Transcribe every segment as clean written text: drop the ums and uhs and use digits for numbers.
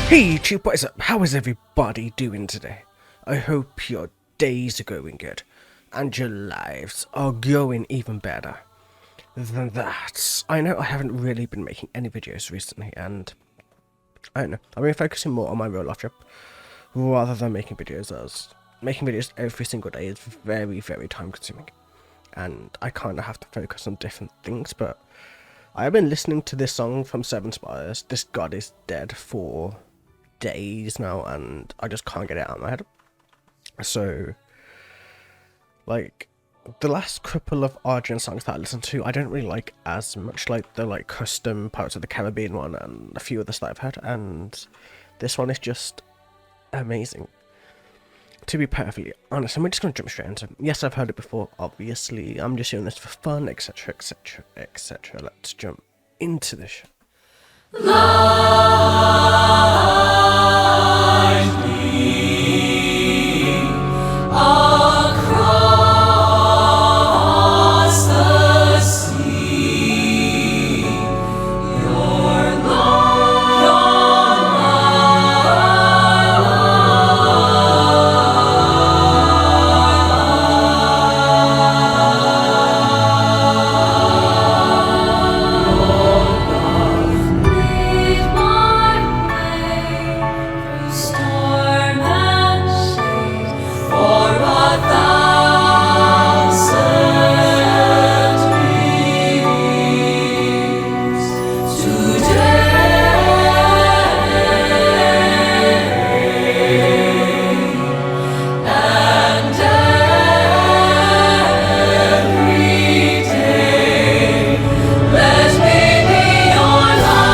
Hey, Chief, what is up? How is everybody doing today? I hope your days are going good, and your lives are going even better than that. I know I haven't really been making any videos recently, and I don't know, I've been focusing more on my real life trip, rather than making videos, as making videos every single day is very, very time consuming, and I kind of have to focus on different things, but I've been listening to this song from Spires, This God Is Dead, for days now, and I just can't get it out of my head. So, like, the last couple of Argent songs that I listened to, I don't really like as much, like the custom Pirates of the Caribbean one and a few others that I've heard, and this one is just amazing. To be perfectly honest, and we're just going to jump straight into it. Yes, I've heard it before, obviously. I'm just doing this for fun, etc, etc, etc. Let's jump into this show. Light me across the sea. Your love, lead my way through storm and shade for 1,000 years. Today and every day, let me be your light.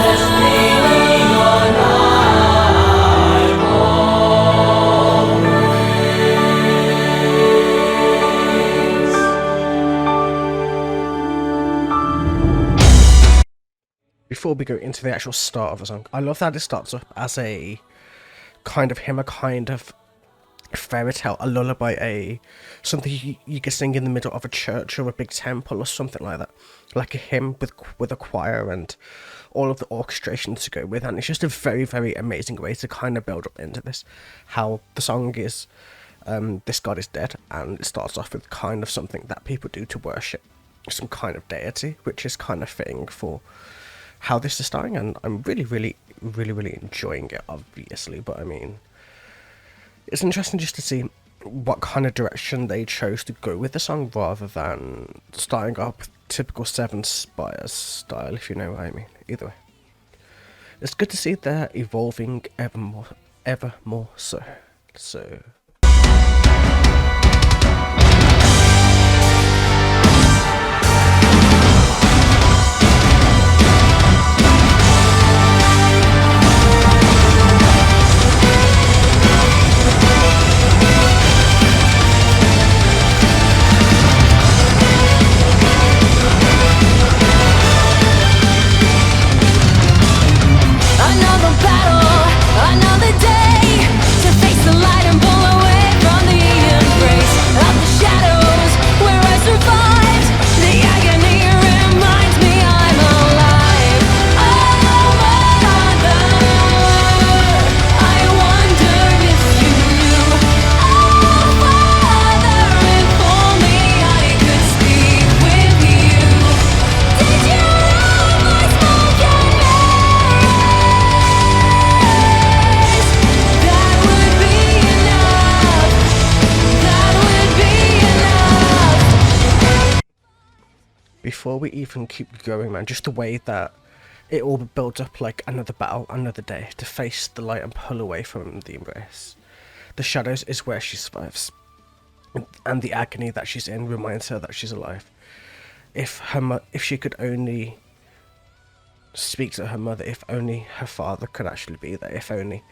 Let me be your light always. Before we go into the actual start of the song, I love that it starts up as a kind of hymn, a kind of fairy tale, a lullaby, something you could sing in the middle of a church or a big temple or something like that, like a hymn with a choir and all of the orchestrations to go with, and it's just a very, very amazing way to kind of build up into this. How the song is, This God Is Dead, and it starts off with kind of something that people do to worship some kind of deity, which is kind of fitting for how this is starting, and I'm really, really, really, really enjoying it, obviously. But I mean, it's interesting just to see what kind of direction they chose to go with the song, rather than starting off with typical Seven Spires style, if you know what I mean. Either way, it's good to see they're evolving ever more so. Another battle, another day to face the light and pull away from the embrace of the shadows where I survived. The agony reminds me I'm alive. Oh, Mother, I wonder if you knew. Oh, Father, if only I could speak with you. Did you love my spoken That would be enough. That would be enough. Before we even keep going, man, just the way that it all builds up, like another battle, another day, to face the light and pull away from the embrace. The shadows is where she survives, and the agony that she's in reminds her that she's alive. If she could only speak to her mother, if only her father could actually be there, if only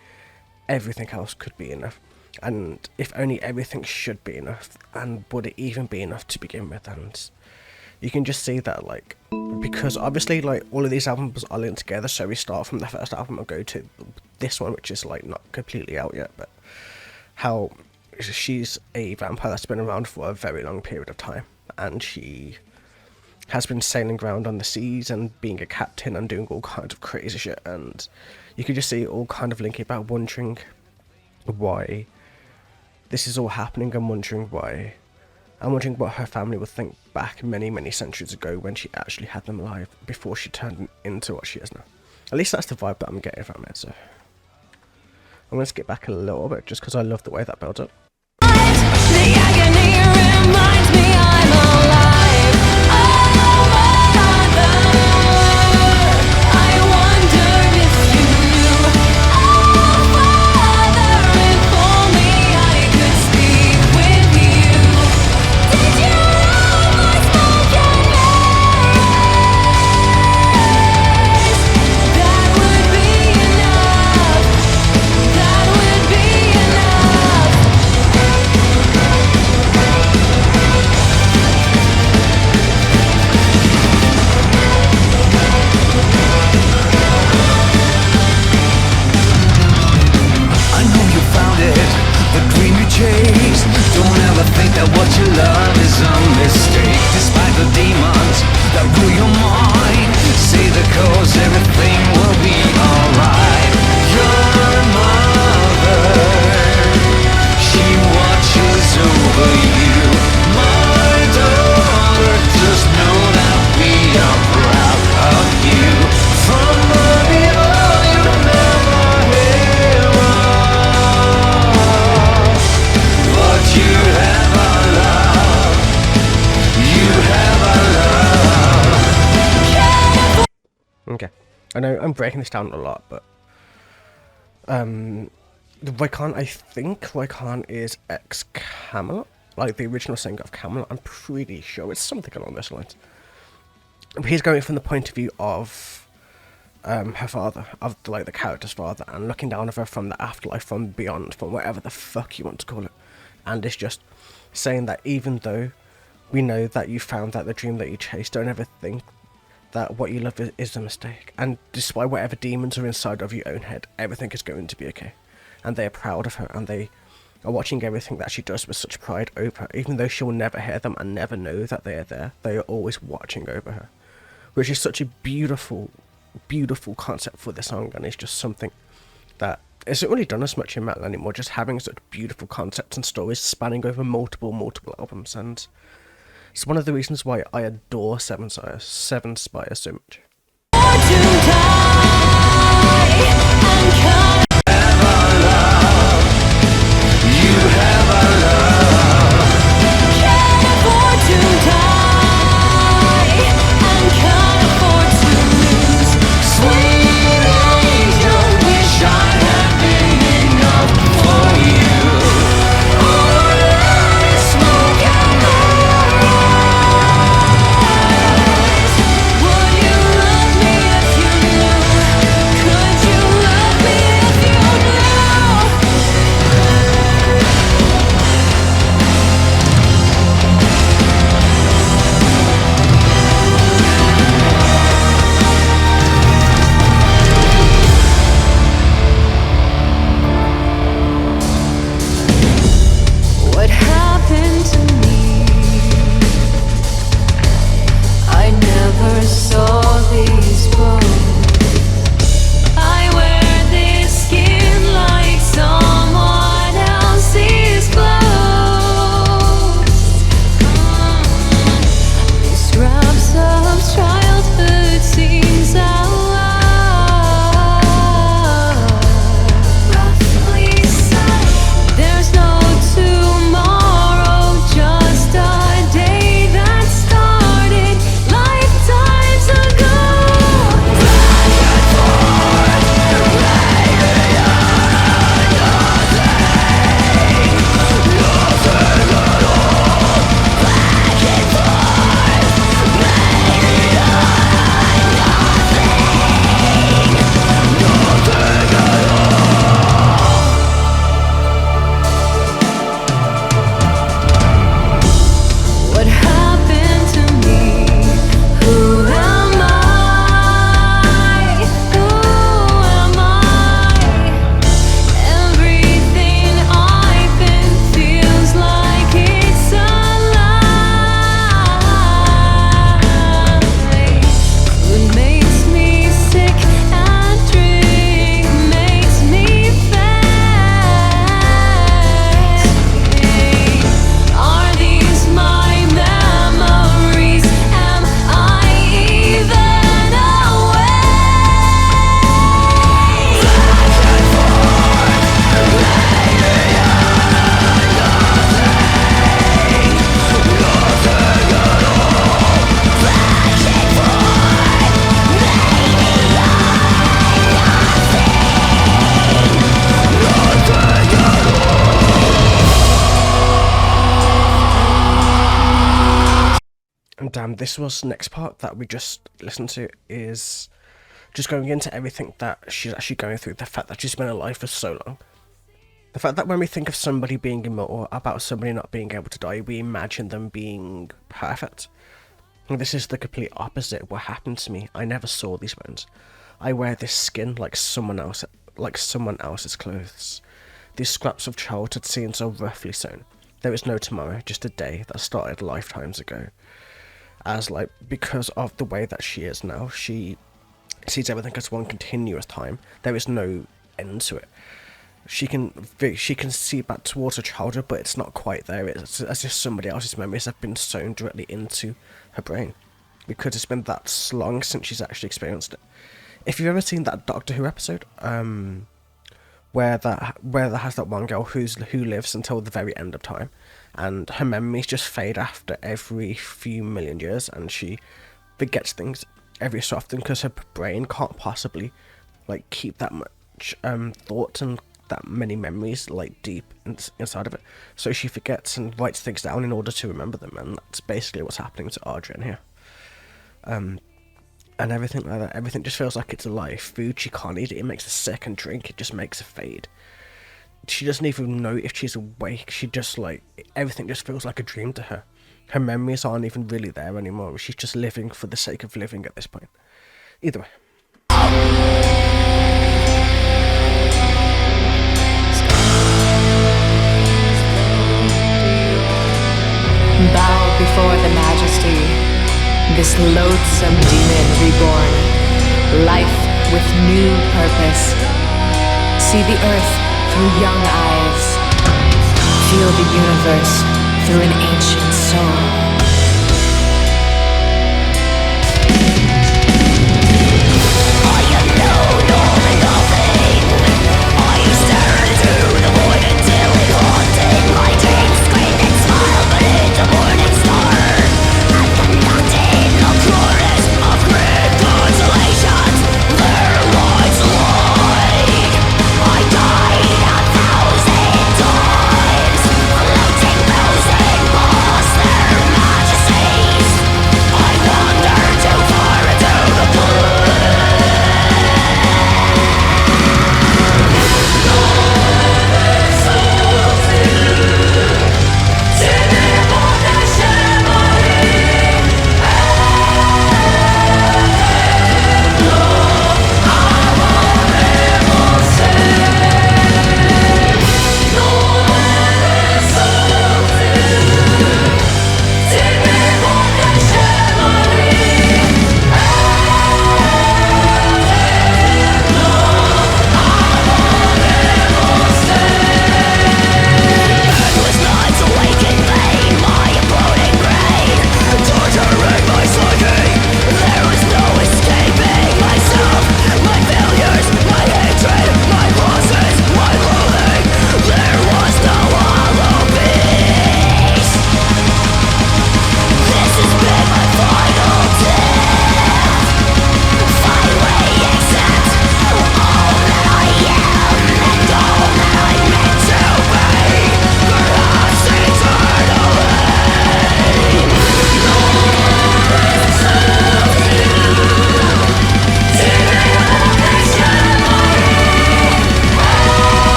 everything else could be enough, and if only everything should be enough, and would it even be enough to begin with? And you can just see that, like, because obviously, like, all of these albums are linked together, so we start from the first album and go to this one, which is, like, not completely out yet, but how she's a vampire that's been around for a very long period of time, and she has been sailing around on the seas and being a captain and doing all kinds of crazy shit, and you can just see it all kind of linking about wondering why this is all happening and wondering why. I'm wondering what her family would think back many, many centuries ago when she actually had them alive before she turned into what she is now. At least that's the vibe that I'm getting from it, so I'm going to skip back a little bit just because I love the way that builds up. The agony reminds me I'm alive. Oh, Mother, I wonder if you knew. Oh, Father, if only I could speak with you. Did you know my spoken words? That would be enough. That would be enough. I know you found it, the dream you chase. Don't ever think that what you love is a mistake. Despite the demons that rule your mind, say the cause, everything will be alright. Your mother, she watches over you. My daughter, just know that we are proud of you. From the you'll never hear us. But you have our love. You have our love. Okay, I know I'm breaking this down a lot, but Raikkonen, I think Raikkonen is ex-Camelot, like the original singer of Camelot. I'm pretty sure it's something along those lines. But he's going from the point of view of her father, of like the character's father, and looking down at her from the afterlife, from beyond, from whatever the fuck you want to call it. And it's just saying that even though we know that you found that the dream that you chased, don't ever think that what you love is a mistake. And despite whatever demons are inside of your own head, everything is going to be okay. And they are proud of her, and they are watching everything that she does with such pride over her. Even though she will never hear them and never know that they are there, they are always watching over her. Which is such a beautiful, beautiful concept for the song, and it's just something that isn't really done as much in metal anymore, just having such beautiful concepts and stories spanning over multiple albums. And it's one of the reasons why I adore Seven Spires so much. Would you And damn, this was next part that we just listened to is just going into everything that she's actually going through. The fact that she's been alive for so long. The fact that when we think of somebody being immortal, about somebody not being able to die, we imagine them being perfect. And this is the complete opposite of what happened to me. I never saw these bones. I wear this skin like someone else's clothes. These scraps of childhood scenes are roughly sewn. There is no tomorrow, just a day that started lifetimes ago. As because of the way that she is now, she sees everything as one continuous time. There is no end to it. She can see back towards her childhood, but it's not quite there. It's as if somebody else's memories have been sewn directly into her brain, because it's been that long since she's actually experienced it. If you've ever seen that Doctor Who episode, where that has that one girl who lives until the very end of time, and her memories just fade after every few million years, and she forgets things every so often because her brain can't possibly keep that much thought and that many memories inside of it. So she forgets and writes things down in order to remember them, and that's basically what's happening to Audrey in here. And everything like that, everything just feels like it's alive. Food, she can't eat it, it makes her sick, and drink, it just makes her fade. She doesn't even know if she's awake. She just everything just feels like a dream to her. Her memories aren't even really there anymore. She's just living for the sake of living at this point. Either way. Bow before the majesty, this loathsome demon reborn, life with new purpose. See the earth through young eyes, feel the universe through an ancient soul.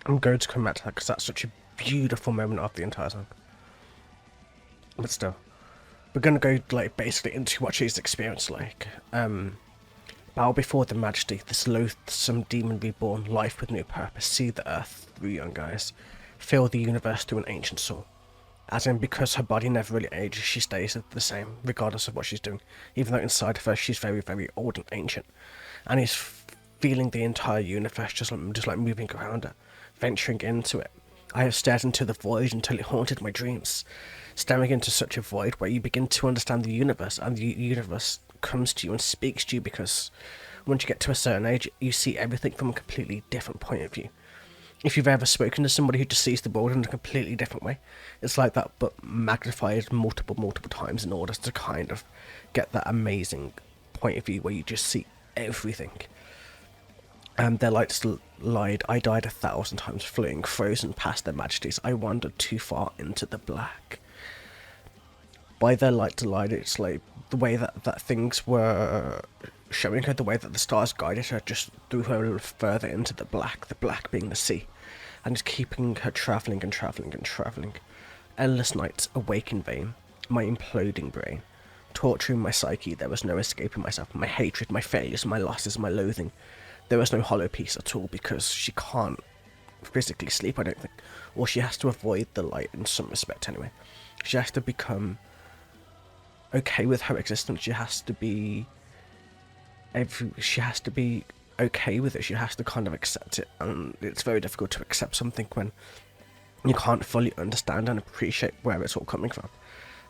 I'm going to come back to that because that's such a beautiful moment of the entire song. But still, we're going to go basically into what she's experienced bow before the majesty, this loathsome demon reborn, life with new purpose, see the earth through young eyes, feel the universe through an ancient soul. As in, because her body never really ages, she stays the same, regardless of what she's doing, even though inside of her she's very, very old and ancient. And he's feeling the entire universe just moving around her, venturing into it. I have stared into the void until it haunted my dreams. Staring into such a void where you begin to understand the universe, and the universe comes to you and speaks to you, because once you get to a certain age, you see everything from a completely different point of view. If you've ever spoken to somebody who just sees the world in a completely different way, it's like that, but magnified multiple times in order to kind of get that amazing point of view where you just see everything. Their lights lied. I died 1,000 times, fleeing, frozen past their majesties. I wandered too far into the black. By their light to light, it's like the way that things were showing her, the way that the stars guided her, just threw her a little further into the black being the sea, and just keeping her travelling and travelling and travelling. Endless nights, awake in vain, my imploding brain, torturing my psyche. There was no escaping myself, my hatred, my failures, my losses, my loathing. There was no hollow peace at all, because she can't physically sleep, I don't think. Or she has to avoid the light in some respect anyway. She has to become okay with her existence. She has to be okay with it. She has to kind of accept it, and it's very difficult to accept something when you can't fully understand and appreciate where it's all coming from.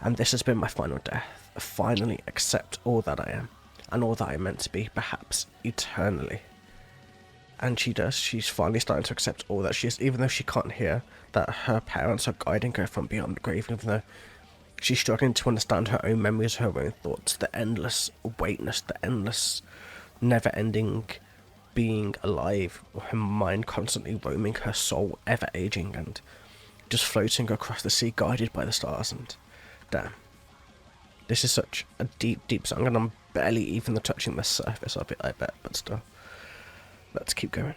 And this has been my final death. Finally accept all that I am, and all that I am meant to be, perhaps eternally. And she does. She's finally starting to accept all that she is, even though she can't hear that her parents are guiding her from beyond the grave, even though she's struggling to understand her own memories, her own thoughts, the endless weightness, the endless, never-ending being alive, her mind constantly roaming, her soul ever aging, and just floating across the sea, guided by the stars. And damn, this is such a deep, deep song, and I'm barely even touching the surface of it, I bet, but still. Let's keep going.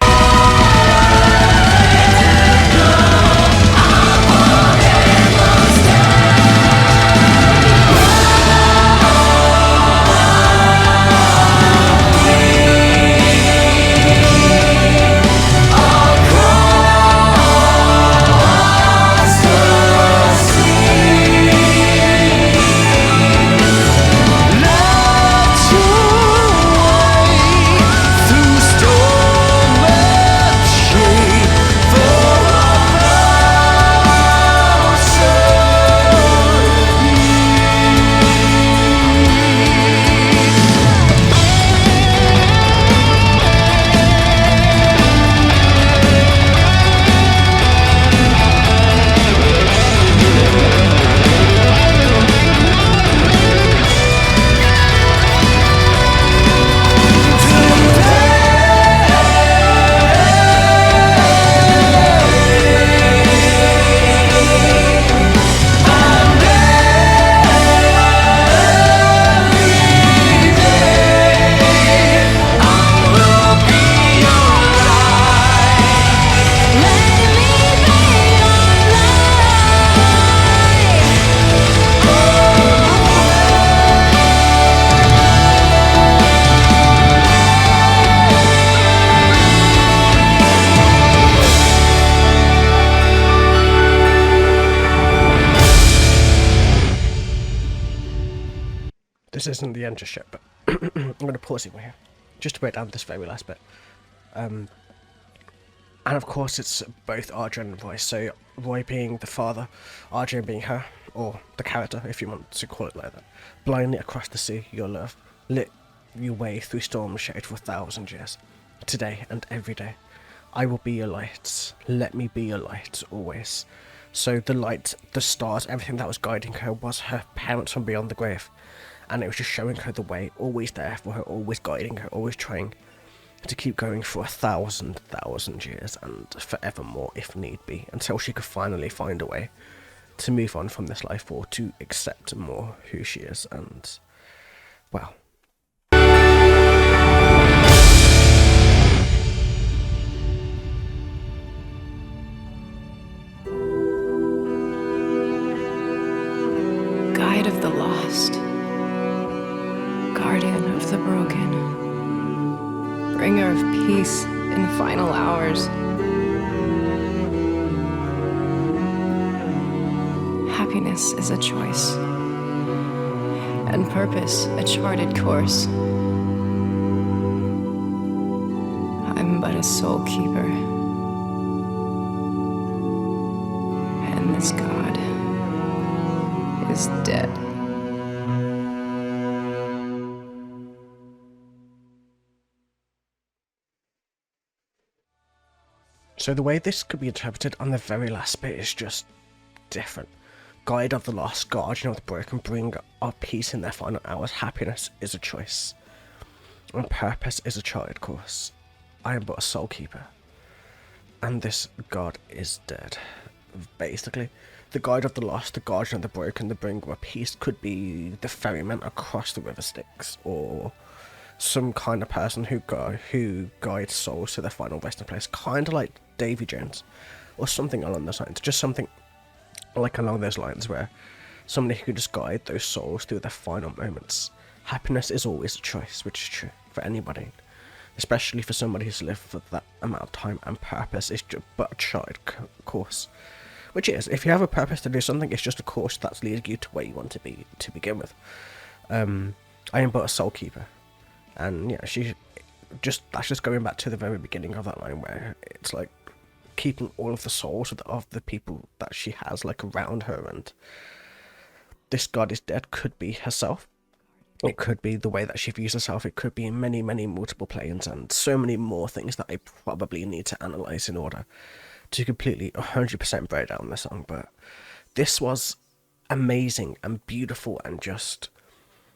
This isn't the end just yet, but I'm going to pause it here, just to break down this very last bit. And of course it's both Audrey and Roy, so Roy being the father, Audrey being her, or the character, if you want to call it like that. Blindly across the sea, your love lit your way through storm shade for 1,000 years. Today and every day, I will be your light. Let me be your light, always. So the light, the stars, everything that was guiding her was her parents from beyond the grave. And it was just showing her the way, always there for her, always guiding her, always trying to keep going for 1,000 years and forevermore if need be, until she could finally find a way to move on from this life, or to accept more who she is. And well, Guide of the lost, guardian of the broken, bringer of peace in final hours. Happiness is a choice, and purpose a charted course. I'm but a soul keeper, and this God is dead. so the way this could be interpreted on the very last bit is just different. Guide of the lost, guardian of the broken, bring our peace in their final hours. Happiness is a choice, and purpose is a charted course. I am but a soul keeper, and this god is dead. Basically, the guide of the lost, the guardian of the broken, the bringer of peace could be the ferryman across the river Styx, or some kind of person who guides souls to their final resting place, kind of like Davy Jones, or something along those lines. Just something like along those lines, where somebody who can just guide those souls through their final moments. Happiness is always a choice, which is true for anybody, especially for somebody who's lived for that amount of time, and purpose is just but a child course. Which is, if you have a purpose to do something, it's just a course that's leading you to where you want to be to begin with. I am but a soul keeper, and yeah, that's just going back to the very beginning of that line, where it's like keeping all of the souls of the people that she has like around her, and this god is dead could be herself. It could be the way that she views herself. It could be in many, many multiple planes, and so many more things that I probably need to analyze in order to completely 100% break down the song. But this was amazing and beautiful, and just,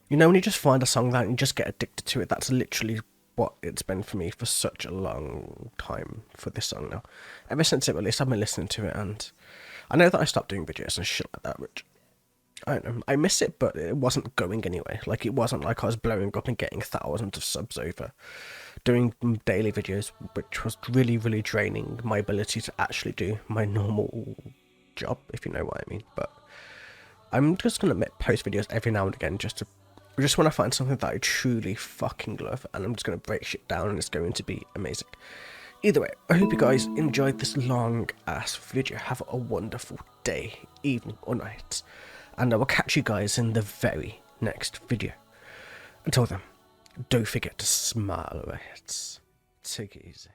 you know, when you just find a song that and you just get addicted to it, that's literally what it's been for me for such a long time for this song now. Ever since it released, I've been listening to it, and I know that I stopped doing videos and shit like that, which I don't know, I miss it, but it wasn't going anyway. Like, it wasn't like I was blowing up and getting thousands of subs over doing daily videos, which was really, really draining my ability to actually do my normal job, if you know what I mean. But I'm just gonna post videos every now and again, just when I find something that I truly fucking love, and I'm just gonna break shit down, and it's going to be amazing. Either way, I hope you guys enjoyed this long ass video. Have a wonderful day, evening, or night, and I will catch you guys in the very next video. Until then, don't forget to smile, right? Take it easy.